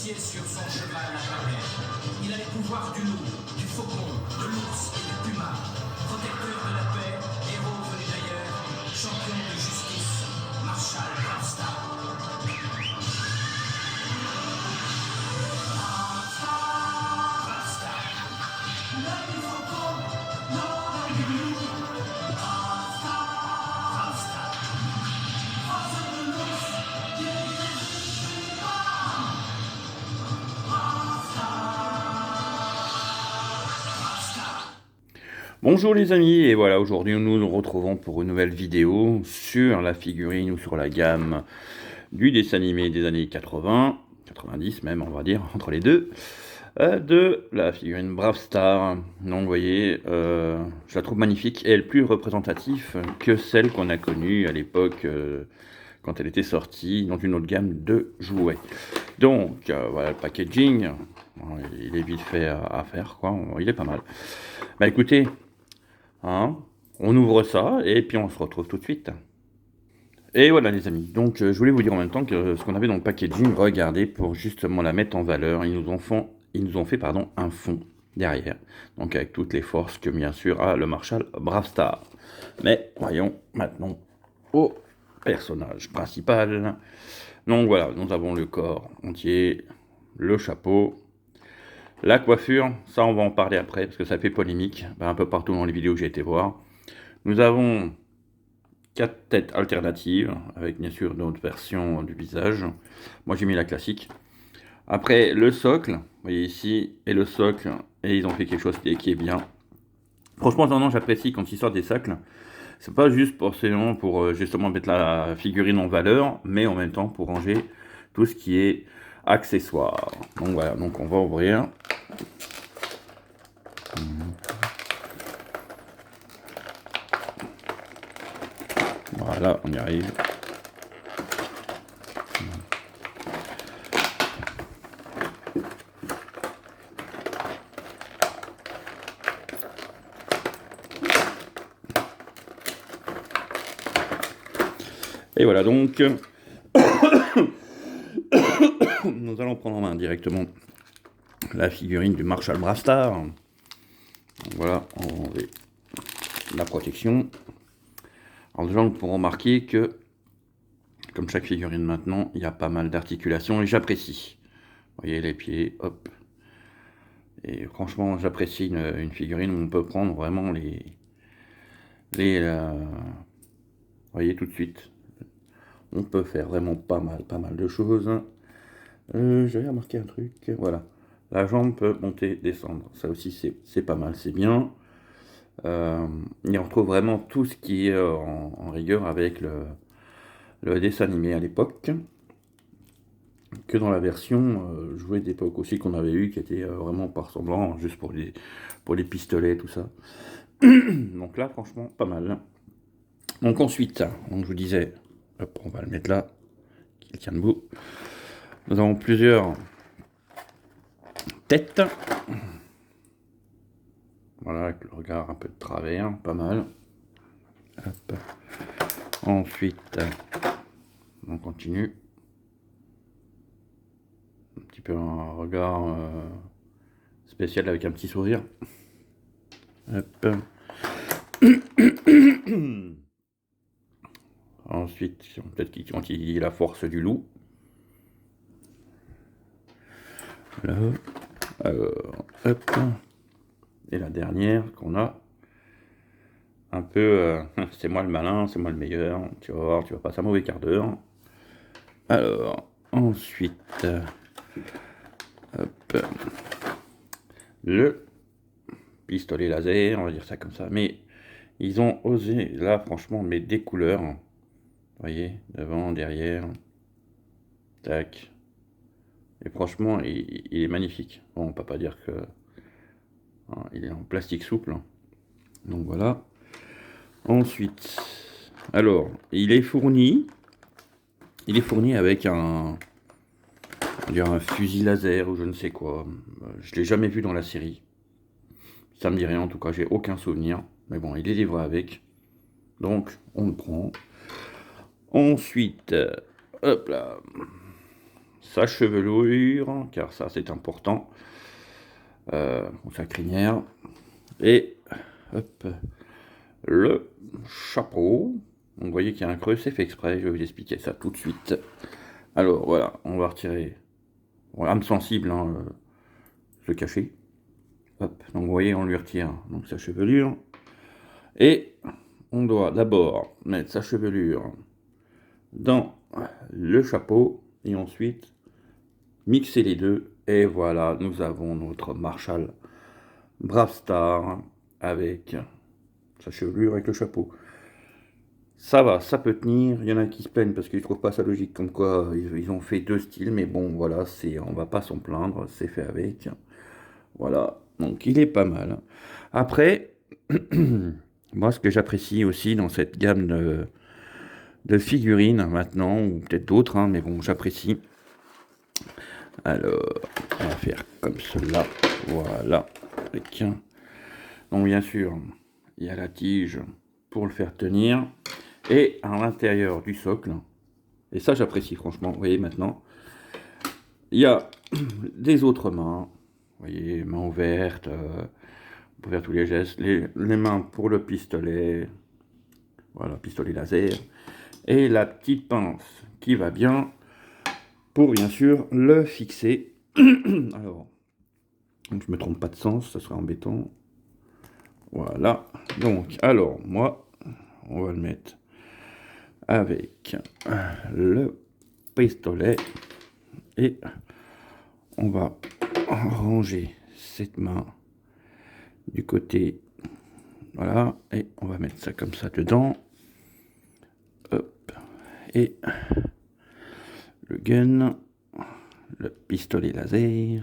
sorcier sur son cheval à palais. Il a les pouvoirs du loup, du faucon, de l'ours et du puma. Protecteur de la paix, héros venu d'ailleurs, champion de justice, Marshall Bravestar. Bonjour les amis, et voilà, aujourd'hui nous nous retrouvons pour une nouvelle vidéo sur la figurine ou sur la gamme du dessin animé des années 80, 90 même on va dire, entre les deux, de la figurine Bravestar. Donc vous voyez, je la trouve magnifique et elle est plus représentative que celle qu'on a connue à l'époque quand elle était sortie dans une autre gamme de jouets. Donc voilà le packaging, il est vite fait à faire quoi, il est pas mal. Bah écoutez, hein, on ouvre ça et puis on se retrouve tout de suite. Et voilà les amis, donc je voulais vous dire en même temps que ce qu'on avait dans le packaging, regardez, pour justement la mettre en valeur, ils nous ont fait un fond derrière, donc avec toutes les forces que bien sûr a le Marshall Bravestar. Mais voyons maintenant au personnage principal. Donc voilà, nous avons le corps entier, le chapeau, la coiffure, ça on va en parler après parce que ça fait polémique un peu partout dans les vidéos que j'ai été voir. Nous avons 4 têtes alternatives avec bien sûr d'autres versions du visage. Moi j'ai mis la classique. Après le socle, vous voyez ici, et le socle, et ils ont fait quelque chose qui est bien. Franchement, non, j'apprécie quand ils sortent des socles. C'est pas juste pour justement mettre la figurine en valeur, mais en même temps pour ranger tout ce qui est accessoires. Donc voilà, donc on va ouvrir. Voilà, on y arrive. Et voilà donc, nous allons prendre en main directement la figurine du Marshall Bravestar. Donc voilà, on va enlever la protection. Alors déjà, on pourra remarquer que, comme chaque figurine maintenant, il y a pas mal d'articulations et j'apprécie. Vous voyez les pieds, hop. Et franchement, j'apprécie une figurine où on peut prendre vraiment vous voyez tout de suite. On peut faire vraiment pas mal de choses. J'avais remarqué un truc, voilà. La jambe peut monter, descendre. Ça aussi, c'est pas mal, c'est bien. Et on retrouve vraiment tout ce qui est en rigueur avec le dessin animé à l'époque. Que dans la version jouée d'époque aussi qu'on avait eu, qui était vraiment pas ressemblant, juste pour les pistolets, tout ça. Donc là, franchement, pas mal. Donc ensuite, donc je vous disais, hop, on va le mettre là, qu'il tient debout. Nous avons plusieurs têtes. Voilà, avec le regard un peu de travers, pas mal. Hop. Ensuite, on continue. Un petit peu un regard spécial avec un petit sourire. Hop. Ensuite, peut-être qu'il quantifie la force du loup. Là. Alors, hop. Et la dernière qu'on a, un peu, c'est moi le malin, c'est moi le meilleur, tu vas voir, tu vas passer un mauvais quart d'heure. Alors, ensuite, hop, le pistolet laser, on va dire ça comme ça, mais ils ont osé, là, franchement, mettre des couleurs, vous voyez, devant, derrière, tac, et franchement, il est magnifique. Bon, on peut pas dire que il est en plastique souple, donc voilà. Ensuite, alors, il est fourni avec un fusil laser ou je ne sais quoi. Je l'ai jamais vu dans la série. Ça me dit rien, en tout cas, j'ai aucun souvenir. Mais bon, il est livré avec. Donc, on le prend. Ensuite, hop là. sa chevelure, car ça c'est important, sa crinière, et hop, le chapeau. Vous voyez qu'il y a un creux, c'est fait exprès, je vais vous expliquer ça tout de suite. Alors voilà, on va retirer, voilà, âme sensible, hein, se cacher. Hop, donc vous voyez, on lui retire donc sa chevelure. Et on doit d'abord mettre sa chevelure dans le chapeau et ensuite mixer les deux. Et voilà, nous avons notre Marshall Bravestar avec sa chevelure avec le chapeau. Ça va, ça peut tenir. Il y en a qui se plaignent parce qu'ils ne trouvent pas ça logique, comme quoi ils ont fait deux styles, mais bon, voilà, on va pas s'en plaindre, c'est fait avec. Voilà, donc il est pas mal. Après, moi, ce que j'apprécie aussi dans cette gamme de figurines maintenant, ou peut-être d'autres, hein, mais bon, j'apprécie. Alors, on va faire comme cela, voilà. Donc bien sûr, il y a la tige pour le faire tenir, et à l'intérieur du socle, et ça j'apprécie franchement, vous voyez maintenant, il y a des autres mains, vous voyez, mains ouvertes, pour faire tous les gestes, les mains pour le pistolet, voilà, pistolet laser, et la petite pince qui va bien pour bien sûr le fixer. Alors, donc je me trompe pas de sens, ça serait embêtant. Voilà, donc alors moi, on va le mettre avec le pistolet et on va ranger cette main du côté, voilà, et on va mettre ça comme ça dedans. Hop, et le gun, le pistolet laser.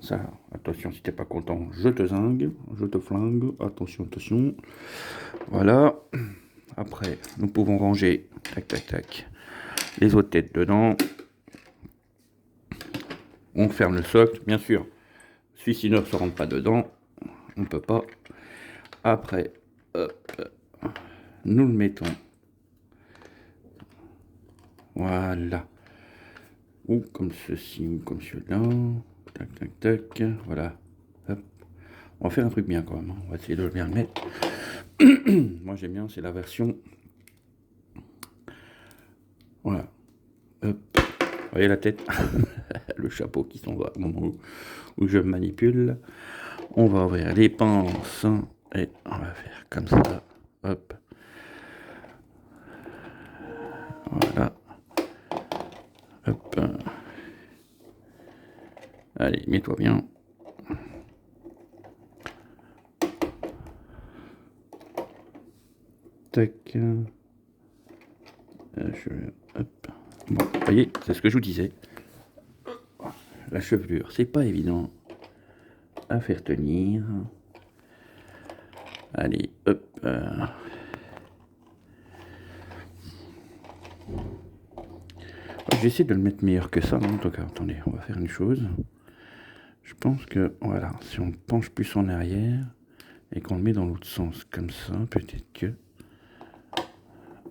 Ça, attention, si t'es pas content, je te zingue, je te flingue, attention, attention. Voilà. Après, nous pouvons ranger, tac, tac, tac, les autres têtes dedans. On ferme le socle, bien sûr. Celui-ci ne se rentre pas dedans, on ne peut pas. Après, hop, nous le mettons. Voilà. Ou comme ceci, ou comme celui-là. Tac, tac, tac. Voilà. Hop. On va faire un truc bien quand même. On va essayer de bien le mettre. Moi j'aime bien, c'est la version. Voilà. Hop. Vous voyez la tête. Le chapeau qui s'en va au moment où je manipule. On va ouvrir les pinces. Et on va faire comme ça. Hop. Voilà. Hop. Allez, mets-toi bien. Tac. Hop. Bon, vous voyez, c'est ce que je vous disais. La chevelure, c'est pas évident à faire tenir. Allez, hop. J'essaie de le mettre meilleur que ça, en tout cas. Attendez, on va faire une chose. Je pense que, voilà, si on penche plus en arrière et qu'on le met dans l'autre sens, comme ça, peut-être que...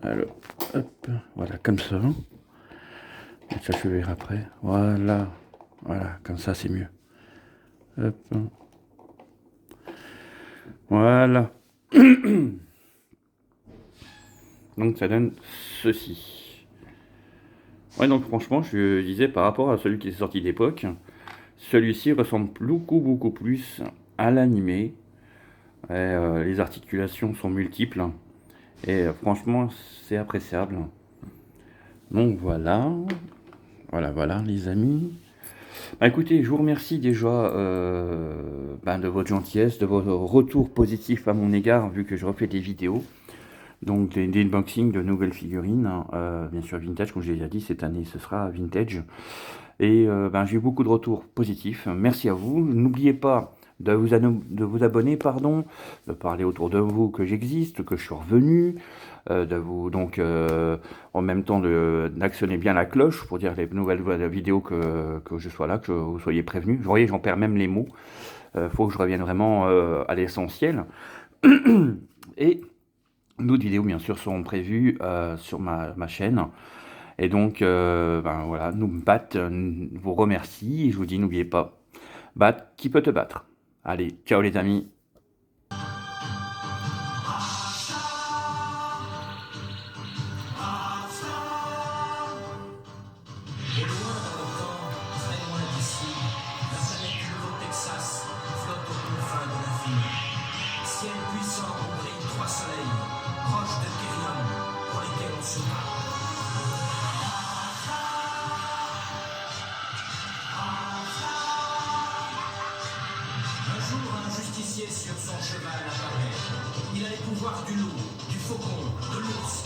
Alors, hop, voilà, comme ça. Mettre sa chevelure après. Voilà, voilà, comme ça, c'est mieux. Hop. Voilà. Donc, ça donne ceci. Ouais, donc franchement, je disais, par rapport à celui qui est sorti d'époque, celui-ci ressemble beaucoup plus à l'animé. Les articulations sont multiples. Et franchement, c'est appréciable. Donc voilà. Voilà les amis. Bah, écoutez, je vous remercie déjà de votre gentillesse, de votre retour positif à mon égard, vu que je refais des vidéos. Donc des unboxings de nouvelles figurines, bien sûr vintage, comme je l'ai déjà dit, cette année ce sera vintage. Et j'ai eu beaucoup de retours positifs, merci à vous. N'oubliez pas de vous abonner, de parler autour de vous que j'existe, que je suis revenu, de vous donc en même temps d'actionner bien la cloche pour dire les nouvelles vidéos que je sois là, que vous soyez prévenus. Vous voyez, j'en perds même les mots. Faut que je revienne vraiment à l'essentiel. Et d'autres vidéos bien sûr seront prévues sur ma chaîne. Et donc, ben voilà, nous Bat vous remercie. Et je vous dis, n'oubliez pas, Bat qui peut te battre. Allez, ciao les amis. Au loin dans le camp, très loin d'ici, la planète du Nouveau-Texas flotte aux confins de l'infini. Ciel puissant où brillent 3 soleils, proches de Kérium, pour lesquels on se bat. Un jour, un justicier sur son cheval apparaît. Il a les pouvoirs du loup, du faucon, de l'ours